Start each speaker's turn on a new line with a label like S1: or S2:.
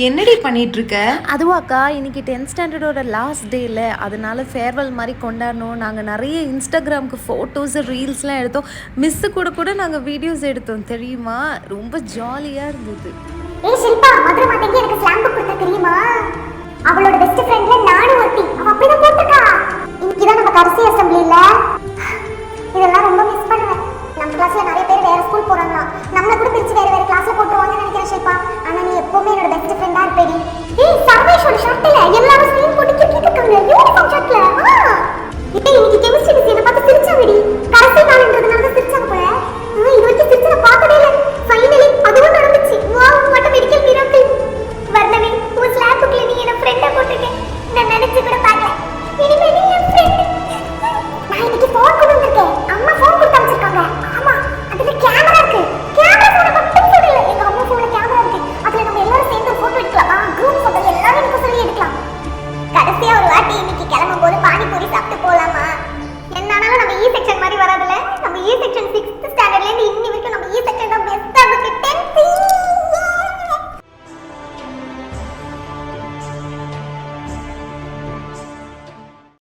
S1: என்னடி பண்ணிட்டு இருக்க?
S2: அதுவாக்கா இன்னைக்கு 10th ஸ்டாண்டர்டோட லாஸ்ட் டேல அதனால ஃபேர்வெல் மாதிரி கொண்டாடணும். நாங்கள் நிறைய இன்ஸ்டாகிராமுக்கு ஃபோட்டோஸ் ரீல்ஸ்லாம் எடுத்தோம். மிஸ்ஸு கூட நாங்கள் வீடியோஸ் எடுத்தோம் தெரியுமா? ரொம்ப ஜாலியாக இருந்தது.
S3: ஏய் ஷில்பா, மதுரை மாட்டேங்க எனக்கு ஸ்லாம் புக் கொடுத்தா தெரியுமா? அவளோட பெஸ்ட் ஃப்ரெண்ட்ல நானும் ஒருத்தி. அவ அப்படிதான் போட்டுக்கா. இன்னைக்கு தான் நம்ம கடைசி அசெம்பிளில. இதெல்லாம் ரொம்ப மிஸ் பண்ணுவேன். நம்ம கிளாஸ்ல நிறைய பேர் வேற ஸ்கூல் போறாங்களா. நம்மள கூட பிரிச்சு வேற கிளாஸ்ல போட்டுருவாங்கன்னு நினைக்கிறேன் ஷில்பா. ஆனா நீ எப்பவுமே என்னோட பெஸ்ட் ஃப்ரெண்டா இருப்பேடி. ஏய் சர்வேஷோட ஷர்ட்ல எல்லாரும் ஸ்கிரீன் போட்டு கிக்கிட்டு இருக்காங்க. யூனிஃபார்ம் ஷர்ட்ல. ஏய் இன்னைக்கு கெமிஸ்ட்ரி மிஸ் என்ன பார்த்து சிரிச்சாங்கடி. கடைசி நாள்ன்றதுனால தான் சிரிச்சாங்க போல. இது வரைக்கும் சிரிச்சத பார்த்ததே இல்ல. ஃபைனலி அதுவும் நடந்துச்சு. Wow what a medical miracle. Varnavi உன் ஸ்லாம் புக்ல நீ என்ன ஃப்ரெண்டா போட்டுருக்க. நான் நினைச்சு கூட பார்க்கல. இனிமே நீ என் ஃப்ரெண்ட். நான் இன்னைக்கு ஃபோன் கொண்டு வந்திருக்கேன். அம்மா ஃபோன் கொடுத்து அனுப்பிச்சிருக்காங்க. ஆமா அதுல கேமரா இருக்கு. கேமரா போன மட்டும் சொல்லல. எங்க அம்மா ஃபோன்ல கேமரா இருக்கு. அதுல நம்ம எல்லாரும் சேர்ந்து போட்டோ எடுக்கலாம். குரூப் போட்டோ எல்லாரும் எனக்கு சொல்லி எடுக்கலாம். கடைசியா ஒரு வாட்டி இன்னைக்கு கிளம்பும்